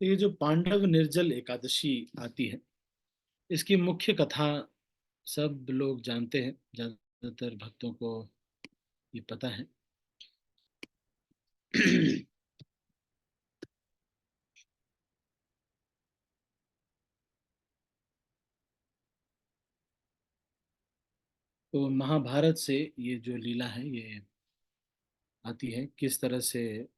तो ये जो पांडव निर्जल एकादशी आती है, इसकी मुख्य कथा सब लोग जानते हैं, ज्यादातर भक्तों को ये पता है। तो महाभारत से ये जो लीला है ये आती है, किस तरह से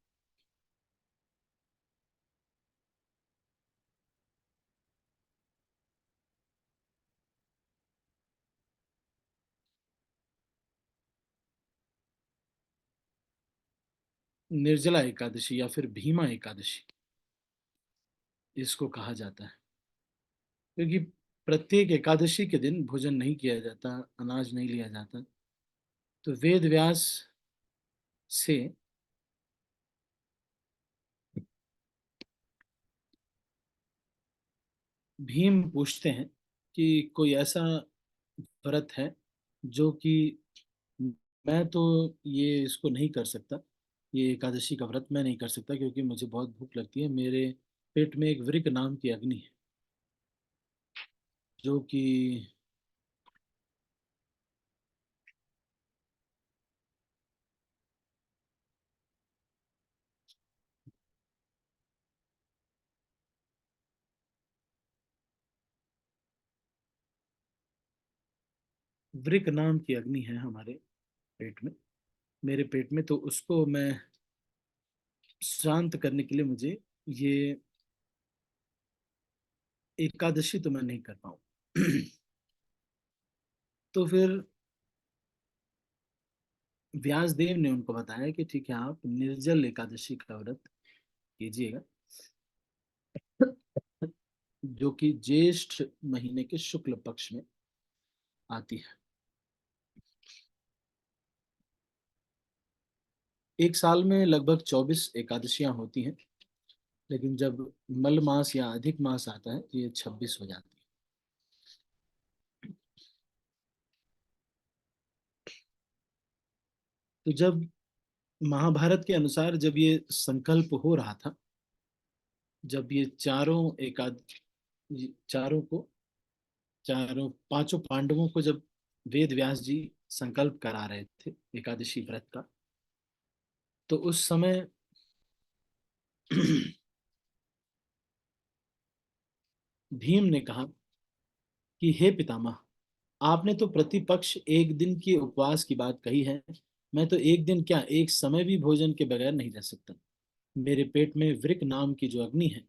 निर्जला एकादशी या फिर भीमा एकादशी इसको कहा जाता है, क्योंकि प्रत्येक एकादशी के दिन भोजन नहीं किया जाता, अनाज नहीं लिया जाता। तो वेद व्यास से भीम पूछते हैं कि कोई ऐसा व्रत है जो कि मैं तो ये इसको नहीं कर सकता, ये एकादशी का व्रत मैं नहीं कर सकता, क्योंकि मुझे बहुत भूख लगती है। मेरे पेट में एक वृक नाम की अग्नि है, जो कि वृक नाम की अग्नि है हमारे पेट में, मेरे पेट में। तो उसको मैं शांत करने के लिए मुझे ये एकादशी तो मैं नहीं कर पाऊँ। तो फिर व्यासदेव ने उनको बताया कि ठीक है, आप निर्जल एकादशी का व्रत कीजिएगा, जो कि ज्येष्ठ महीने के शुक्ल पक्ष में आती है। एक साल में लगभग 24 एकादशियां होती हैं, लेकिन जब मल मास या अधिक मास आता है तो ये 26 हो जाती है। तो जब महाभारत के अनुसार जब ये संकल्प हो रहा था, जब ये चारों को, चारों पांचों पांडवों को जब वेद व्यास जी संकल्प करा रहे थे एकादशी व्रत का, तो उस समय भीम ने कहा कि हे पितामह, आपने तो प्रतिपक्ष एक दिन के उपवास की बात कही है। मैं तो एक दिन क्या, एक समय भी भोजन के बगैर नहीं रह सकता। मेरे पेट में वृक नाम की जो अग्नि है,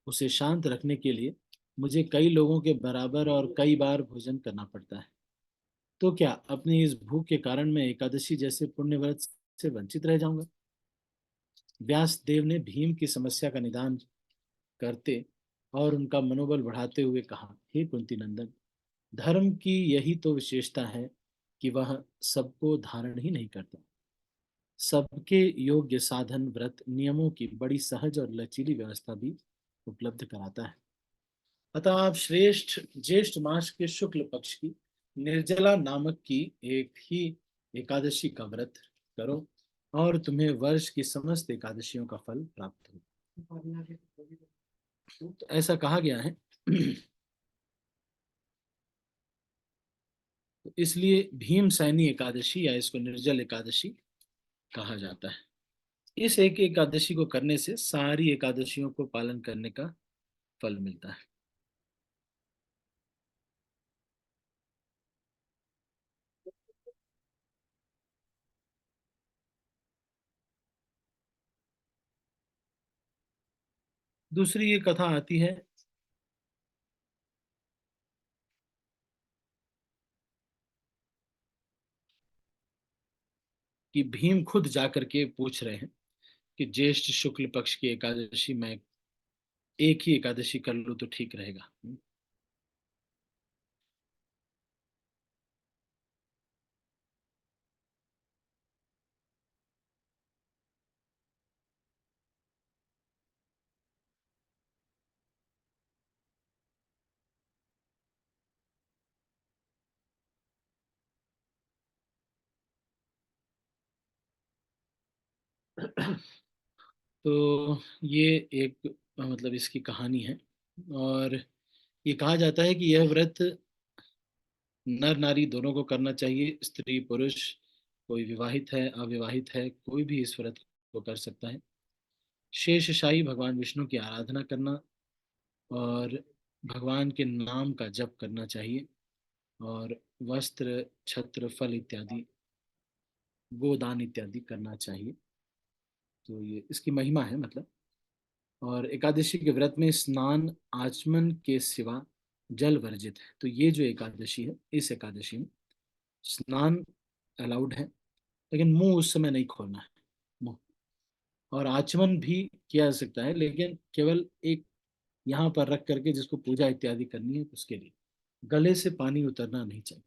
उसे शांत रखने के लिए मुझे कई लोगों के बराबर और कई बार भोजन करना पड़ता है। तो क्या अपनी इस भूख के कारण मैं एकादशी जैसे पुण्य व्रत से वंचित रह जाऊंगा? व्यास देव ने भीम की समस्या का निदान करते और उनका मनोबल बढ़ाते हुए कहा, हे कुंती नंदन, धर्म की यही तो विशेषता है कि वह सबको धारण ही नहीं करता, सबके योग्य साधन व्रत नियमों की बड़ी सहज और लचीली व्यवस्था भी उपलब्ध कराता है। अतः आप श्रेष्ठ ज्येष्ठ मास के शुक्ल पक्ष की निर्जला नामक की एक ही एकादशी का व्रत करो, और तुम्हें वर्ष की समस्त एकादशियों का फल प्राप्त हो। तो ऐसा कहा गया है। तो इसलिए भीम सैनी एकादशी या इसको निर्जल एकादशी कहा जाता है। इस एक एकादशी को करने से सारी एकादशियों को पालन करने का फल मिलता है। दूसरी ये कथा आती है कि भीम खुद जाकर के पूछ रहे हैं कि ज्येष्ठ शुक्ल पक्ष की एकादशी में एक ही एकादशी कर लूं तो ठीक रहेगा। तो ये एक मतलब इसकी कहानी है। और ये कहा जाता है कि यह व्रत नर नारी दोनों को करना चाहिए, स्त्री पुरुष, कोई विवाहित है अविवाहित है, कोई भी इस व्रत को कर सकता है। शेषशाही भगवान विष्णु की आराधना करना और भगवान के नाम का जप करना चाहिए, और वस्त्र छत्र फल इत्यादि गोदान इत्यादि करना चाहिए। तो ये इसकी महिमा है मतलब। और एकादशी के व्रत में स्नान आचमन के सिवा जल वर्जित है। तो ये जो एकादशी है, इस एकादशी में स्नान अलाउड है, लेकिन मुंह उस समय नहीं खोलना है, मुंह। और आचमन भी किया जा सकता है, लेकिन केवल एक यहाँ पर रख करके जिसको पूजा इत्यादि करनी है उसके लिए। गले से पानी उतरना नहीं चाहिए।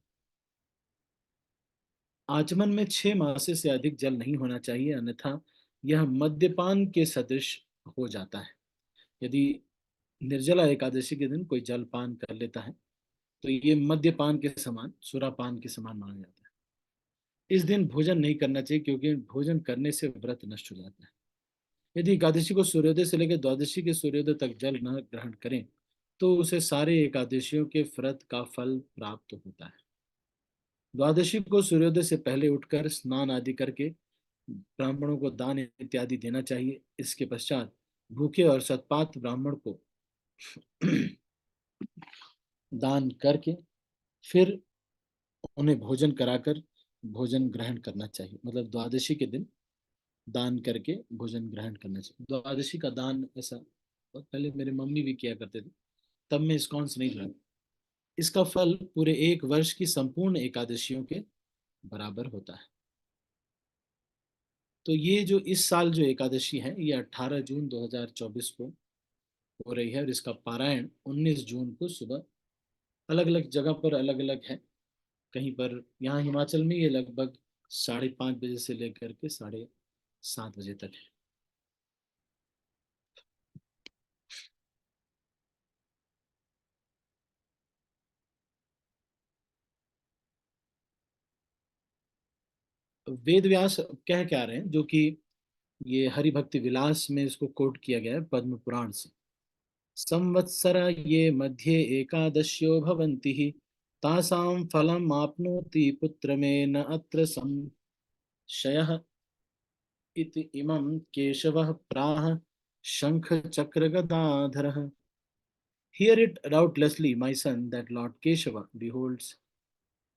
आचमन में 6 मासे से अधिक जल नहीं होना चाहिए, अन्यथा यह मद्यपान के सदृश हो जाता है। यदि निर्जला एकादशी के दिन कोई जलपान कर लेता है तो ये मद्यपान के समान, सुरापान के समान माना जाता है। इस दिन भोजन नहीं करना चाहिए, क्योंकि भोजन करने से व्रत नष्ट हो जाता है। यदि एकादशी को सूर्योदय से लेकर द्वादशी के सूर्योदय तक जल न ग्रहण करें तो उसे सारे एकादशियों के व्रत का फल प्राप्त होता है। द्वादशी को सूर्योदय से पहले उठकर स्नान आदि करके ब्राह्मणों को दान इत्यादि देना चाहिए। इसके पश्चात भूखे और सतपात ब्राह्मण को दान करके फिर उन्हें भोजन कराकर भोजन ग्रहण करना चाहिए। मतलब द्वादशी के दिन दान करके भोजन ग्रहण करना चाहिए। द्वादशी का दान ऐसा बहुत पहले मेरे मम्मी भी किया करते थे, तब मैं इस्कॉन से नहीं जुड़ा। इसका फल पूरे एक वर्ष की संपूर्ण एकादशियों के बराबर होता है। तो ये जो इस साल जो एकादशी है ये 18 जून 2024 को हो रही है, और इसका पारायण 19 जून को सुबह, अलग अलग जगह पर अलग अलग है। कहीं पर यहाँ हिमाचल में ये लगभग 5:30 बजे से लेकर के 7:30 बजे तक है। तो वेद व्यास कह क्या रहे हैं, जो कि ये हरिभक्ति विलास में इसको कोट किया गया है पद्म पुराण से। संवत्सर ये मध्ये एकादश्यो भवन्ति हि, तासां फलम् आप्नोति पुत्र में न अत्र संशयः इति इमं केशवः प्राह शंख चक्र गदाधरः। Hear it doubtlessly, my son, that Lord Keshava beholds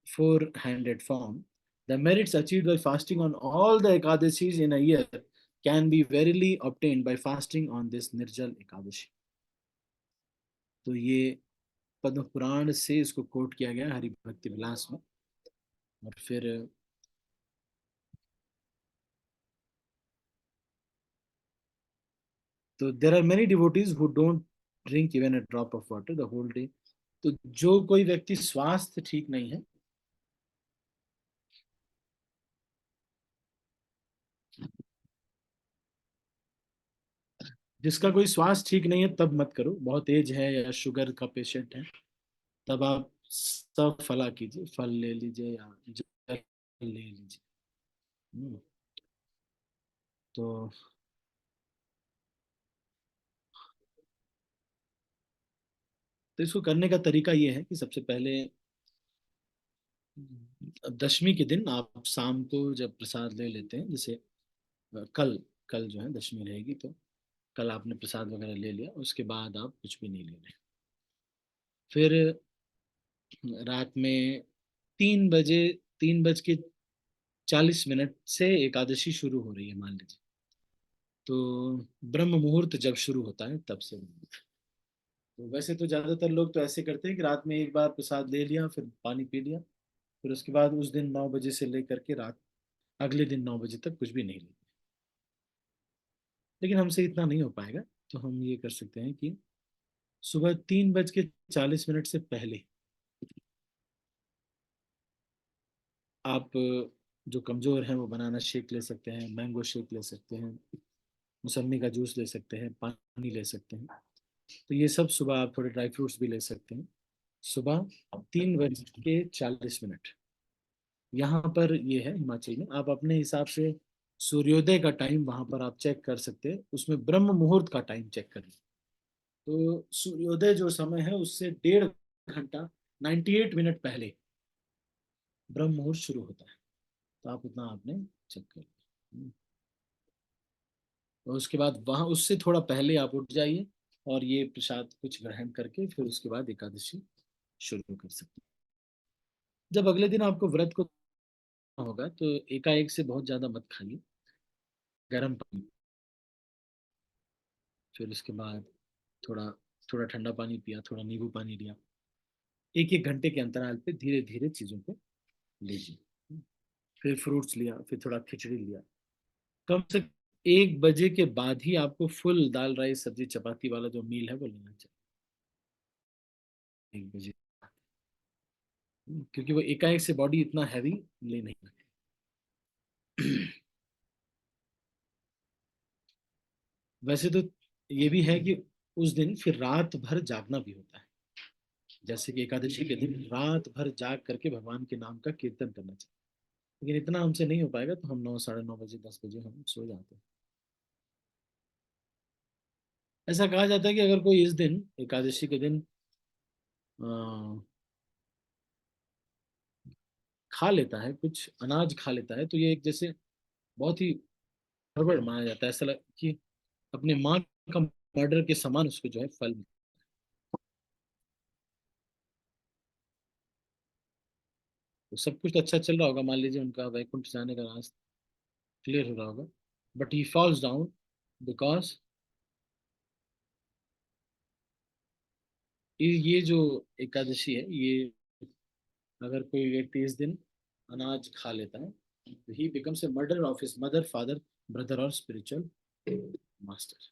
four-handed form. The merits achieved by fasting on all the Ekadashis in a year can be verily obtained by fasting on this Nirjal Ekadashi. तो ये पद्म पुराण से इसको coat किया गया हरि भक्ति विलास में। और फिर तो there are many devotees who don't drink even a drop of water the whole day. तो जो कोई व्यक्ति स्वास्थ्य ठीक नहीं है, जिसका कोई स्वास्थ्य ठीक नहीं है तब मत करो। बहुत एज है या शुगर का पेशेंट है, तब आप सब फला कीजिए, फल ले लीजिए या जल ले लीजिए। हम्म, तो तो इसको करने का तरीका ये है कि सबसे पहले दशमी के दिन आप शाम को जब प्रसाद ले लेते हैं, जैसे कल कल जो है दशमी रहेगी, तो कल आपने प्रसाद वगैरह ले लिया, उसके बाद आप कुछ भी नहीं ले रहे। फिर रात में 3 बजे, 3:40 से एकादशी शुरू हो रही है मान लीजिए, तो ब्रह्म मुहूर्त जब शुरू होता है तब से। तो वैसे तो ज्यादातर लोग तो ऐसे करते हैं कि रात में एक बार प्रसाद ले लिया, फिर पानी पी लिया, फिर उसके बाद उस दिन 9 बजे से लेकर के रात अगले दिन 9 बजे तक कुछ भी नहीं लेते। लेकिन हमसे इतना नहीं हो पाएगा, तो हम ये कर सकते हैं कि सुबह 3:40 से पहले आप जो कमजोर हैं वो बनाना शेक ले सकते हैं, मैंगो शेक ले सकते हैं, मौसम्मी का जूस ले सकते हैं, पानी ले सकते हैं। तो ये सब सुबह आप थोड़े ड्राई फ्रूट्स भी ले सकते हैं। सुबह 3:40 यहाँ पर ये है हिमाचल में, आप अपने हिसाब से सूर्योदय का टाइम वहां पर आप चेक कर सकते हैं, उसमें ब्रह्म मुहूर्त का टाइम चेक करें। तो सूर्योदय जो समय है उससे 1.5 घंटा 98 मिनट पहले ब्रह्म मुहूर्त शुरू होता है। तो आप उतना आपने चेक कर लिया। और उसके बाद वहां उससे थोड़ा पहले आप उठ जाइए और ये प्रसाद कुछ ग्रहण करके फिर उसके बाद एकादशी शुरू कर सकते हैं। जब अगले दिन आपको व्रत को होगा तो एकाएक से बहुत ज्यादा मत खाइए। गर्म पानी, फिर उसके बाद थोड़ा थोड़ा ठंडा पानी पिया, थोड़ा नींबू पानी लिया। एक एक घंटे के अंतराल पे धीरे धीरे चीजों को लीजिए। फिर फ्रूट्स लिया, फिर थोड़ा खिचड़ी लिया। कम से 1 बजे के बाद ही आपको फुल दाल राइस सब्जी चपाती वाला जो मील है वो लेना चाहिए, 1 बजे। क्योंकि वो एकाएक से बॉडी इतना हैवी ले नहीं पाती। वैसे तो ये भी है कि उस दिन फिर रात भर जागना भी होता है। जैसे कि एकादशी के दिन रात भर जाग करके भगवान के नाम का कीर्तन करना चाहिए। लेकिन इतना हमसे नहीं हो पाएगा तो हम 9, 9:30 बजे, 10 बजे हम सो जाते हैं। ऐसा कहा जाता है कि अगर कोई इस दिन एकादशी के दिन अ, खा लेता है, कुछ अनाज खा लेता है, तो ये एक जैसे बहुत ही गड़बड़ माना जाता है। ऐसा कि अपने माँ का मर्डर के समान उसको जो है फल मिलता है। तो सब कुछ तो अच्छा चल रहा होगा, मान लीजिए उनका वैकुंठ जाने का रास्ता क्लियर हो रहा होगा, but he falls down because ये जो एकादशी है, ये अगर कोई व्यक्ति इस दिन अनाज खा लेता है, ही becomes a murder of his mother, father, brother और स्पिरिचुअल मास्टर।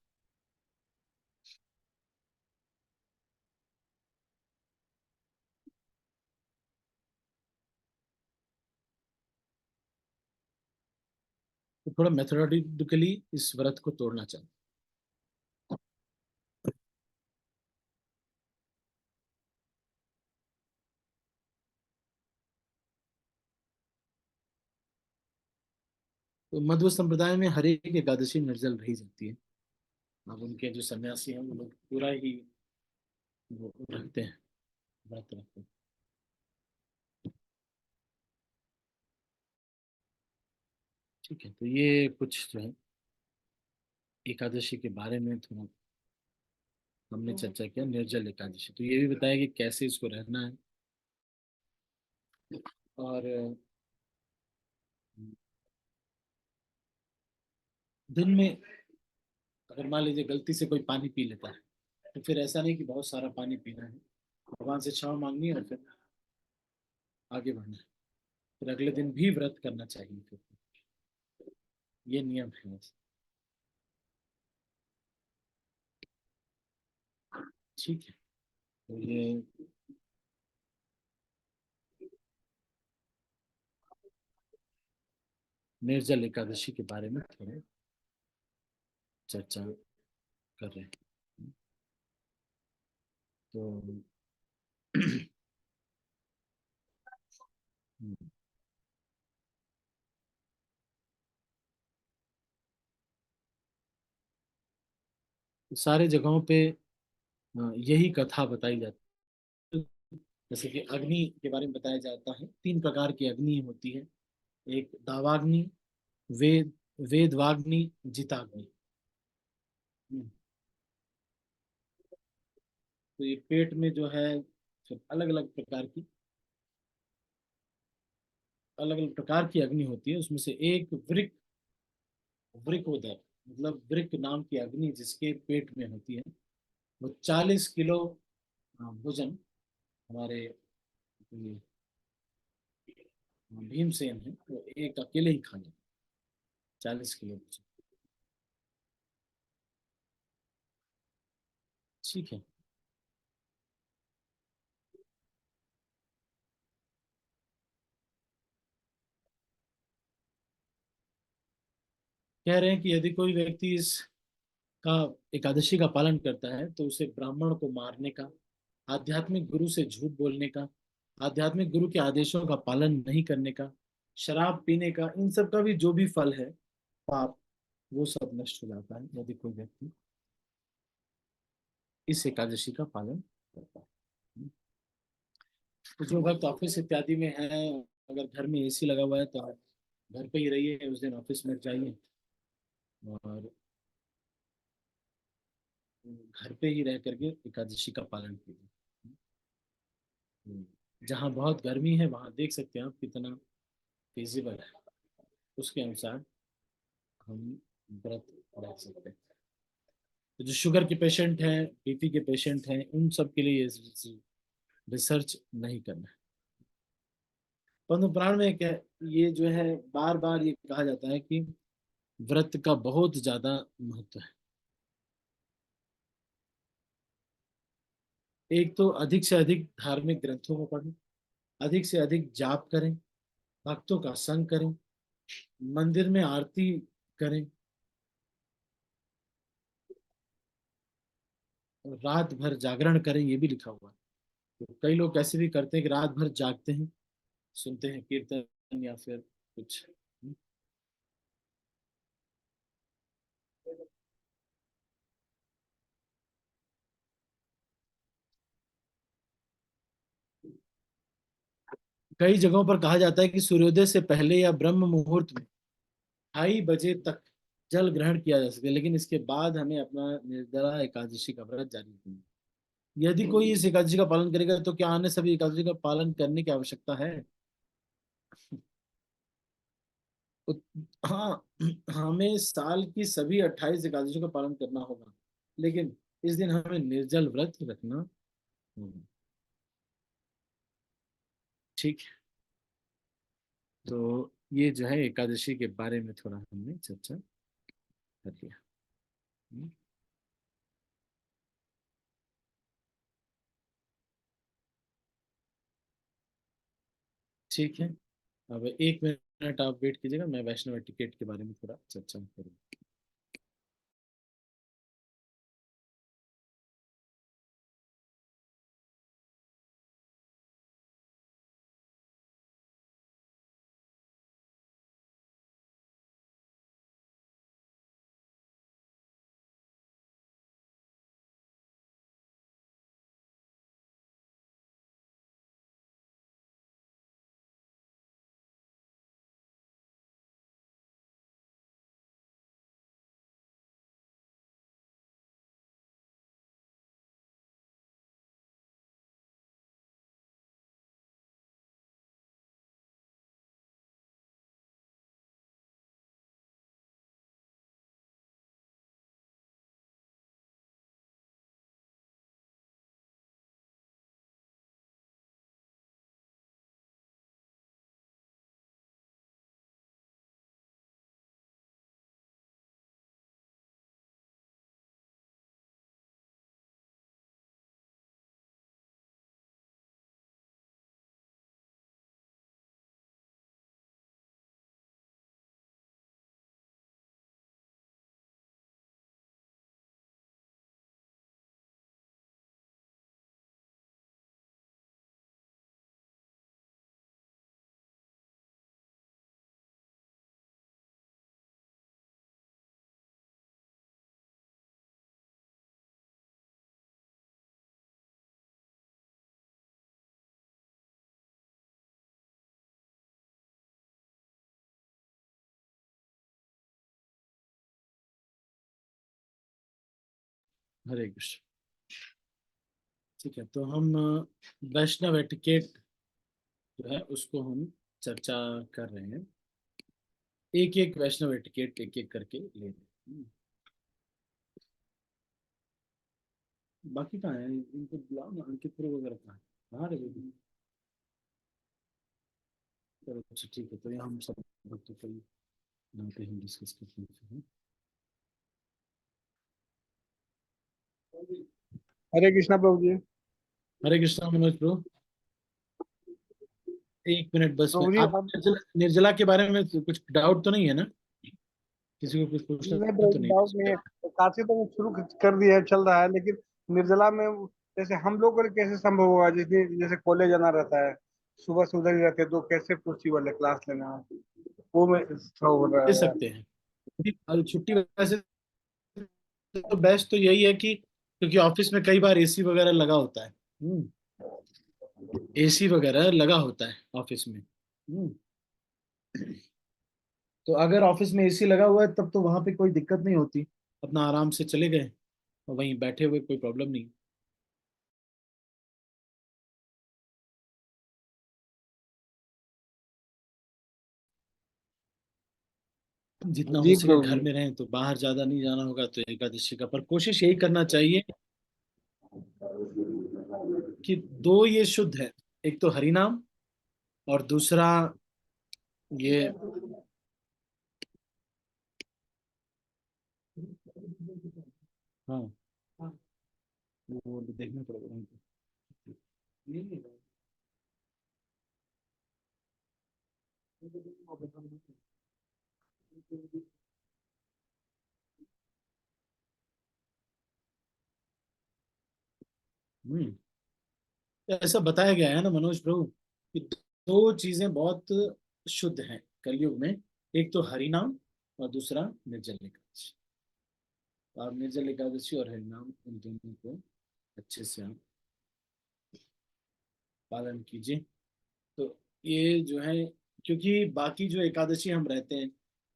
तो थोड़ा मेथोडोटिकली इस व्रत को तोड़ना चाहिए। तो मध्व संप्रदाय में हर एक एकादशी निर्जल रही जाती है। अब उनके जो सन्यासी हैं वो लोग पूरा ही वो रखते हैं, व्रत रखते हैं। ठीक है, तो ये कुछ जो है एकादशी के बारे में थोड़ा हमने चर्चा किया, निर्जल एकादशी। तो ये भी बताया कि कैसे इसको रहना है। और दिन में अगर मान लीजिए गलती से कोई पानी पी लेता है, तो फिर ऐसा नहीं कि बहुत सारा पानी पीना है, भगवान से क्षमा मांगनी है और फिर आगे बढ़ना है। फिर अगले दिन भी व्रत करना चाहिए फिर। ये नियम है वैसे। ठीक है, तो ये निर्जल एकादशी के बारे में थोड़ा चर्चा कर रहे हैं। तो सारे जगहों पे यही कथा बताई जाती है। जैसे कि अग्नि के बारे में बताया जाता है, 3 प्रकार की अग्नि होती है। एक दावाग्नि, वेद वेदवाग्नि, जिताग्नि। हम्म, तो ये पेट में जो है फिर अलग अलग प्रकार की अग्नि होती है। उसमें से एक वृकोदर, मतलब वृक नाम की अग्नि जिसके पेट में होती है, वो 40 किलो भोजन हमारे ये भीमसेन है वो एक अकेले ही खा लेते, 40 किलो भोजन। ठीक है, कह रहे हैं कि यदि कोई व्यक्ति इस का एकादशी का पालन करता है तो उसे ब्राह्मण को मारने का, आध्यात्मिक गुरु से झूठ बोलने का, आध्यात्मिक गुरु के आदेशों का पालन नहीं करने का, शराब पीने का, इन सब का भी जो भी फल है पाप, वो सब नष्ट हो जाता है यदि कोई व्यक्ति इस एकादशी का पालन करता है। तो जो भक्त ऑफिस इत्यादि में है, अगर घर में एसी लगा हुआ है तो आप घर पे ही रहिए, उस दिन ऑफिस में जाइए और घर पे ही रह करके एकादशी का पालन कीजिए। जहाँ बहुत गर्मी है वहाँ देख सकते हैं आप कितना फिजिबल है, उसके अनुसार हम व्रत रख सकते हैं। तो जो शुगर के पेशेंट हैं, बीपी के पेशेंट हैं, उन सब के लिए रिसर्च नहीं करना है। पद्म पुराण में क्या, ये जो है बार बार ये कहा जाता है कि व्रत का बहुत ज्यादा महत्व है। एक तो अधिक से अधिक धार्मिक ग्रंथों को पढ़ें, अधिक से अधिक जाप करें, भक्तों का संग करें, मंदिर में आरती करें, और रात भर जागरण करें, ये भी लिखा हुआ है। तो कई लोग ऐसे भी करते हैं कि रात भर जागते हैं, सुनते हैं कीर्तन या फिर कुछ। कई जगहों पर कहा जाता है कि सूर्योदय से पहले या ब्रह्म मुहूर्त में 2:30 बजे तक जल ग्रहण किया जा सके, लेकिन इसके बाद हमें अपना निर्जला एकादशी का व्रत जारी रखना। यदि कोई इस एकादशी का पालन करेगा तो क्या अन्य सभी एकादशी का पालन करने की आवश्यकता है? हाँ, हमें साल की सभी 28 एकादशियों का पालन करना होगा, लेकिन इस दिन हमें निर्जल व्रत रखना होगा। ठीक है, तो ये जो है एकादशी के बारे में थोड़ा हमने चर्चा कर लिया। हम्म, ठीक है। अब 1 मिनट आप वेट कीजिएगा, मैं वैष्णव टिकट के बारे में थोड़ा चर्चा करूँ। हरे कृष्ण। ठीक है, तो हम वैष्णव एटिकेट जो है उसको हम चर्चा कर रहे हैं। एक एक वैष्णव एटिकेट एक एक करके ले रहे हैं। बाकी कहाँ है, इनको बुलाओ ना, अंकित प्रो वगैरह कहाँ है? कहाँ रहे वो? चलो अच्छा ठीक है, तो यहाँ हम सब भक्तों को यहाँ पे हम डिस्कस करते हैं। हरे कृष्णा प्रभु जी। हरे कृष्णा मनोज ब्रो। 1 मिनट बस में प्रभु जी आप हम निर्जला के बारे में तो कुछ डाउट तो नहीं है ना? किसी को कुछ पूछना नहीं, प्रभु तो जी नहीं डाउट नहीं है। काशी तो शुरू कर दिया है, चल रहा है, लेकिन निर्जला में जैसे हम लोग को कैसे संभव होगा, जैसे जैसे कॉलेज जाना रहता है, सुबह से उधर ही रहते हैं, तो कैसे पॉसिबल है क्लास लेना? वो मैं थोड़ा बोल दे रहा है। सकते हैं। और छुट्टी वैसे तो बेस्ट तो यही है कि क्योंकि ऑफिस में कई बार एसी वगैरह लगा होता है। एसी वगैरह लगा होता है ऑफिस में। तो अगर ऑफिस में एसी लगा हुआ है तब तो वहां पे कोई दिक्कत नहीं होती, अपना आराम से चले गए और वहीं बैठे हुए, कोई प्रॉब्लम नहीं। जितना हो जी सके प्रभु घर जी। में रहें, तो बाहर ज्यादा नहीं जाना होगा तो एकादशी का, पर कोशिश यही करना चाहिए कि दो ये शुद्ध है, एक तो हरि नाम और दूसरा ये, हाँ वो देखना पड़ेगा हमको। हम्म तो ऐसा बताया गया है ना मनोज प्रभु कि दो चीजें बहुत शुद्ध हैं कलयुग में, एक तो हरि नाम और दूसरा निर्जल एकादशी। तो आप निर्जल एकादशी और हरि नाम, इन दोनों को अच्छे से आप पालन कीजिए। तो ये जो है, क्योंकि बाकी जो एकादशी हम रहते हैं,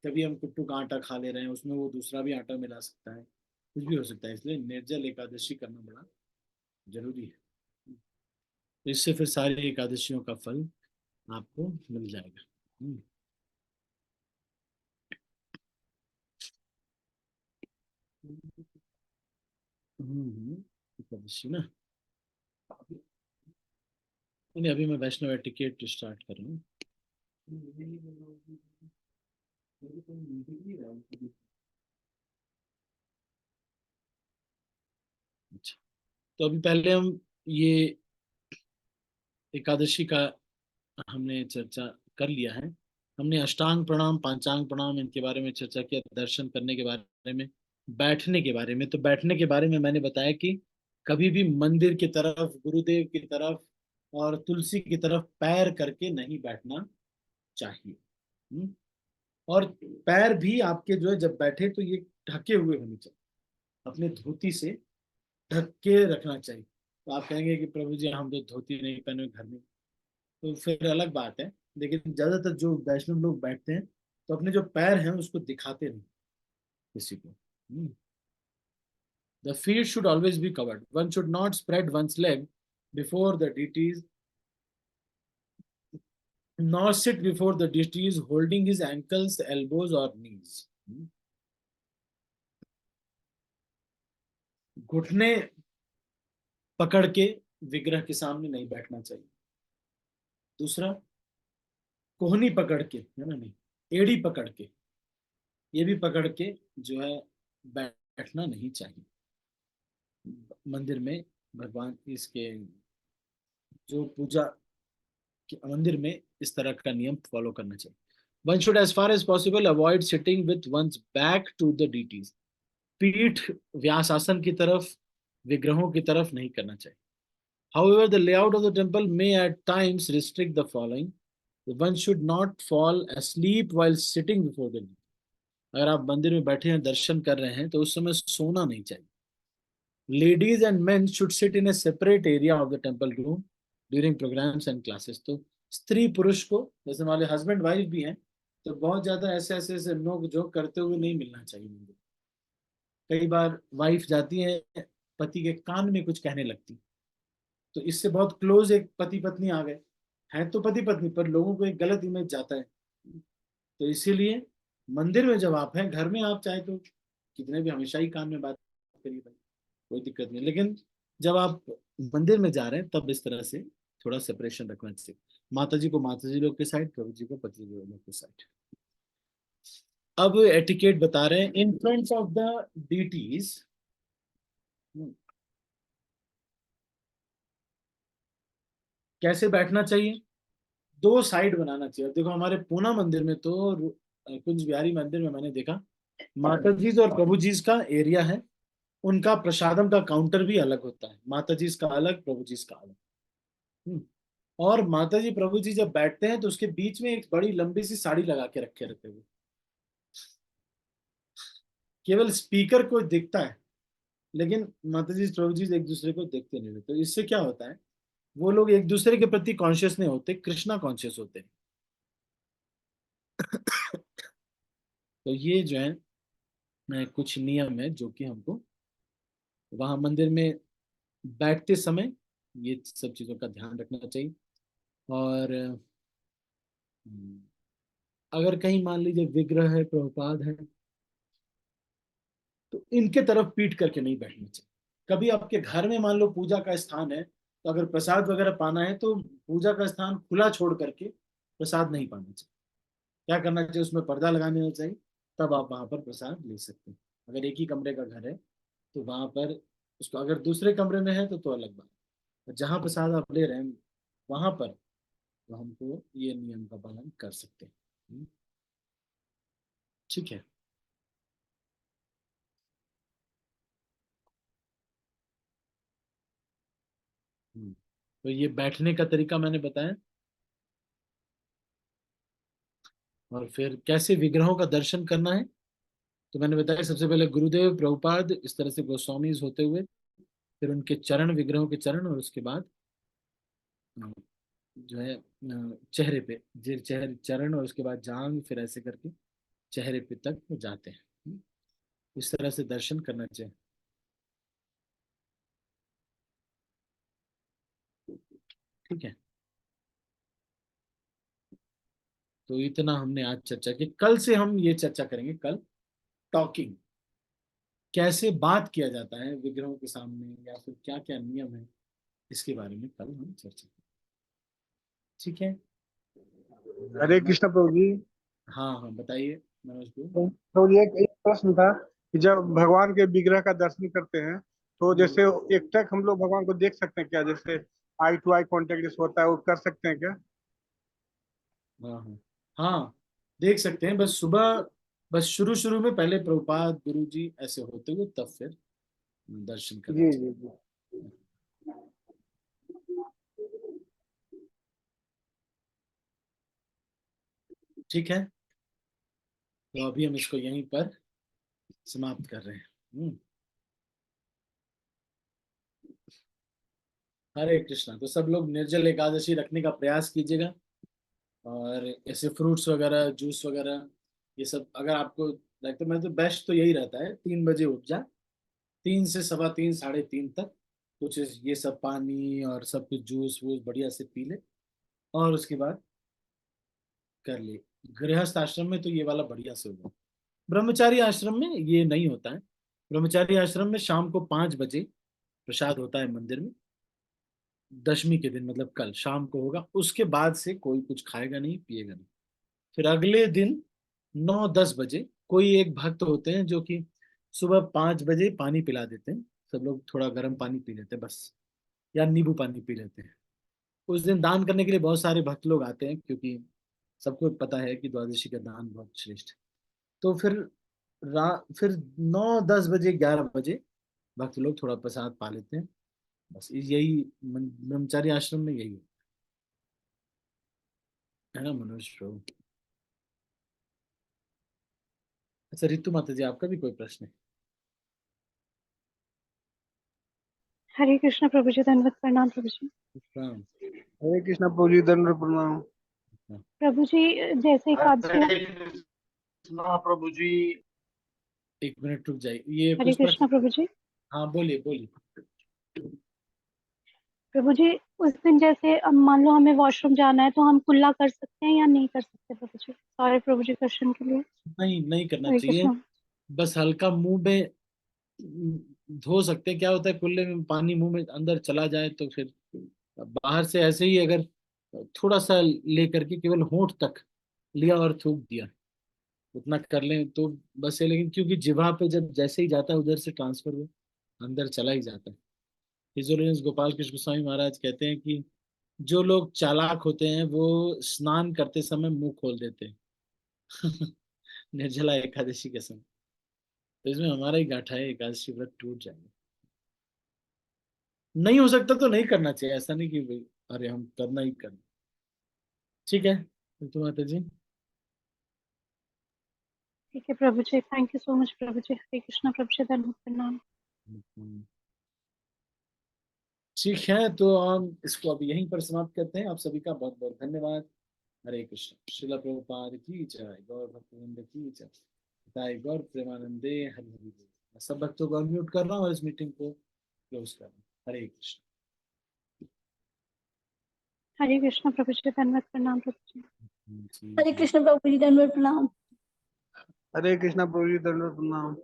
कभी हम कुट्टू का आटा खा ले रहे हैं, उसमें वो दूसरा भी आटा मिला सकता है, कुछ भी हो सकता है, इसलिए निर्जल एकादशी करना बड़ा जरूरी है। तो इससे फिर सारी एकादशियों का फल आपको मिल जाएगा। एकादशी ना, नहीं अभी मैं वैष्णव टिकट स्टार्ट कर रहा हूँ। अच्छा, तो अभी पहले हम ये एकादशी का हमने चर्चा कर लिया है। हमने अष्टांग प्रणाम, पांचांग प्रणाम, इनके बारे में चर्चा किया, दर्शन करने के बारे में, बैठने के बारे में। तो बैठने के बारे में मैंने बताया कि कभी भी मंदिर की तरफ, गुरुदेव की तरफ और तुलसी की तरफ पैर करके नहीं बैठना चाहिए। हम्म? और पैर भी आपके जो है जब बैठे तो ये ढके हुए होने चाहिए, अपने धोती से ढक के रखना चाहिए। तो आप कहेंगे कि प्रभु जी हम तो धोती नहीं पहने हुए घर में, तो फिर अलग बात है। लेकिन ज्यादातर जो वैष्णव लोग बैठते हैं तो अपने जो पैर हैं उसको दिखाते नहीं किसी को। The feet should always be covered. One should not spread one's leg before the deities, nor sit before the deities holding his ankles, elbows or knees. घुटने पकड़ के विग्रह के सामने नहीं बैठना चाहिए। दूसरा, कोहनी पकड़ के, है ना, नहीं, एड़ी पकड़ के, ये भी पकड़ के जो है बैठना नहीं चाहिए मंदिर में। भगवान इसके जो पूजा के मंदिर में इस तरह का नियम फॉलो करना चाहिए। One should as far as possible avoid sitting with one's back to the deities. पीठ व्यासासन की तरफ, विग्रहों की तरफ नहीं करना चाहिए। However, the layout of the temple may at times restrict the following. One should not fall asleep while sitting before the deity. अगर आप मंदिर में बैठे हैं, दर्शन कर रहे हैं, तो उस समय सोना नहीं चाहिए। Ladies and men should sit in a separate area of the temple room during programs and classes. तो स्त्री पुरुष को, जैसे हमारे हस्बैंड वाइफ भी हैं, तो बहुत ज्यादा ऐसे ऐसे ऐसे नोक झोंक करते हुए नहीं मिलना चाहिए मंदिर। कई बार वाइफ जाती है, पति के कान में कुछ कहने लगती, तो इससे बहुत क्लोज एक पति पत्नी आ गए हैं, तो पति पत्नी पर लोगों को एक गलत इमेज जाता है। तो इसीलिए मंदिर में जब आप हैं, घर में आप चाहे तो कितने भी हमेशा ही कान में बात करिए भाई, कोई दिक्कत नहीं, लेकिन जब आप मंदिर में जा रहे हैं तब इस तरह से थोड़ा सेपरेशन रखना चाहिए। माता जी को माता जी लोग के साइड, प्रभु जी को पति जी लोग के साइड। अब एटिकेट बता रहे हैं in front of the deities. कैसे बैठना चाहिए? दो साइड बनाना चाहिए। अब देखो हमारे पूना मंदिर में तो कुंज बिहारी मंदिर में मैंने देखा, माता जी और प्रभु जी का एरिया है, उनका प्रसादम का काउंटर भी अलग होता है, माता जी का अलग, प्रभु जी का अलग। हम्म। और माता जी प्रभु जी जब बैठते हैं तो उसके बीच में एक बड़ी लंबी सी साड़ी लगा के रखे रहते हैं। केवल स्पीकर को दिखता है, लेकिन माता जी प्रभु जी एक दूसरे को देखते नहीं थे। तो इससे क्या होता है, वो लोग एक दूसरे के प्रति कॉन्शियस नहीं होते, कृष्णा कॉन्शियस होते हैं। तो ये जो है कुछ नियम है जो कि हमको वहां मंदिर में बैठते समय ये सब चीजों का ध्यान रखना चाहिए। और अगर कहीं मान लीजिए विग्रह है, प्रभुपाद है, तो इनके तरफ पीट करके नहीं बैठना चाहिए। कभी आपके घर में मान लो पूजा का स्थान है, तो अगर प्रसाद वगैरह पाना है तो पूजा का स्थान खुला छोड़ करके प्रसाद नहीं पाना चाहिए। क्या करना चाहिए, उसमें पर्दा लगाना चाहिए, तब आप वहां पर प्रसाद ले सकते हैं। अगर एक ही कमरे का घर है तो वहां पर उसको, अगर दूसरे कमरे में है तो अलग बात है। जहां प्रसाद आप ले रहे हैं वहां पर तो हमको ये नियम का पालन कर सकते हैं। ठीक है। तो ये बैठने का तरीका मैंने बताया। और फिर कैसे विग्रहों का दर्शन करना है, तो मैंने बताया सबसे पहले गुरुदेव प्रभुपाद, इस तरह से गोस्वामीज होते हुए, फिर उनके चरण, विग्रहों के चरण, और उसके बाद जो है चेहरे पे, चेहरे चरण, और उसके बाद जांग, फिर ऐसे करके चेहरे पे तक वो जाते हैं। इस तरह से दर्शन करना चाहिए। ठीक है। तो इतना हमने आज चर्चा की। कल से हम ये चर्चा करेंगे, कल टॉकिंग, कैसे बात किया जाता है विग्रहों के सामने, या फिर क्या क्या नियम है, इसके बारे में कल हम चर्चा करेंगे। ठीक है। हरे कृष्ण प्रभु जी। हाँ हाँ, बताइए मनोज को। प्रभु जी, एक एक प्रश्न था कि जब भगवान के विग्रह का दर्शन करते हैं तो जैसे एकटक हम लोग भगवान को देख सकते हैं क्या, जैसे आई टू आई कांटेक्ट जैसे होता है वो कर सकते हैं क्या? हाँ हाँ हाँ, देख सकते हैं। बस सुबह, बस शुरू शुरू में पहले प्रभुपाद गुरु जी ऐसे होते हुए तब फिर दर्शन करना जी चाहिए। जी जी। ठीक है। तो अभी हम इसको यहीं पर समाप्त कर रहे हैं। हरे कृष्णा। तो सब लोग निर्जल एकादशी रखने का प्रयास कीजिएगा। और ऐसे फ्रूट्स वगैरह, जूस वगैरह, ये सब अगर आपको लगता है, मैं तो बेस्ट तो यही रहता है, 3 बजे उठ जा, 3 से 3:15, 3:30 तक कुछ ये सब पानी और सब कुछ जूस वूस बढ़िया से पी ले, और उसके बाद कर ले। गृहस्थ आश्रम में तो ये वाला बढ़िया से होगा। ब्रह्मचारी आश्रम में ये नहीं होता है। ब्रह्मचारी आश्रम में शाम को 5 बजे प्रसाद होता है मंदिर में। दशमी के दिन मतलब कल शाम को होगा, उसके बाद से कोई कुछ खाएगा नहीं, पिएगा नहीं। फिर अगले दिन 9-10 बजे कोई एक भक्त होते हैं जो कि सुबह 5 बजे पानी पिला देते हैं। सब लोग थोड़ा गर्म पानी पी लेते हैं बस, या नींबू पानी पी लेते हैं। उस दिन दान करने के लिए बहुत सारे भक्त लोग आते हैं, क्योंकि सबको पता है कि द्वादशी का दान बहुत श्रेष्ठ है। तो फिर 9-10 बजे, 11 बजे भक्त लोग थोड़ा प्रसाद पा लेते हैं। बस यही ब्रह्मचारी आश्रम में यही है ना मनोज प्रभु। अच्छा रितु माता जी, आपका भी कोई प्रश्न हरे कृष्ण प्रभु जी, दंडवत प्रणाम प्रभु जी। है? हरे कृष्ण प्रभु जी, दंड प्रणाम। हाँ, प्रभु जी, जैसे एकादशी। हरे कृष्ण प्रभु जी। 1 मिनट रुक जाइए, ये हरे पुष्पा। कृष्ण प्रभु जी। हाँ बोलिए बोलिए। प्रभु जी, उस दिन जैसे अब मान लो हमें वॉशरूम जाना है, तो हम कुल्ला कर सकते हैं या नहीं कर सकते प्रभु जी? सॉरी प्रभु जी क्वेश्चन के लिए। नहीं नहीं करना हरे चाहिए। कृष्ण। बस हल्का मुंह में धो सकते हैं। क्या होता है, कुल्ले में पानी मुंह में अंदर चला जाए तो फिर बाहर से ऐसे ही अगर थोड़ा सा लेकर के केवल होंठ तक लिया और थूक दिया, उतना कर लें तो बस है। लेकिन क्योंकि जिह्वा पे जब जैसे ही जाता है उधर से ट्रांसफर हो, अंदर चला ही जाता है। हिज होलीनेस गोपाल कृष्ण गोस्वामी महाराज कहते हैं कि जो लोग चालाक होते हैं वो स्नान करते समय मुंह खोल देते हैं। निर्जला एकादशी के समय। तो इसमें हमारा ही गाठा है, एकादशी व्रत टूट जाएगा। नहीं हो सकता तो नहीं करना चाहिए, ऐसा नहीं कि भाई अरे हम करना ही करना। ठीक है तो माता जी। ठीक है प्रभु जी, थैंक यू सो मच प्रभु जी। हरे कृष्णा प्रभु जी, धन्यवाद प्रणाम। ठीक है, तो हम इसको अब यहीं पर समाप्त करते हैं। आप सभी का बहुत बहुत धन्यवाद। हरे कृष्ण। श्रील प्रभुपाद की जय। गौर भक्तवृंद की जय। ताई गौर प्रेमानंदे। हरि हरि बोल। मैं सब भक्तों को अनम्यूट कर रहा हूँ और इस मीटिंग को क्लोज कर रहा हूँ। हरे कृष्ण। हरे कृष्णा प्रभु जी, धन्यवाद प्रणाम प्रभु जी। हरे कृष्ण प्रभु जी, धन्यवाद प्रणाम। हरे कृष्णा प्रभु जी, दंडवत प्रणाम।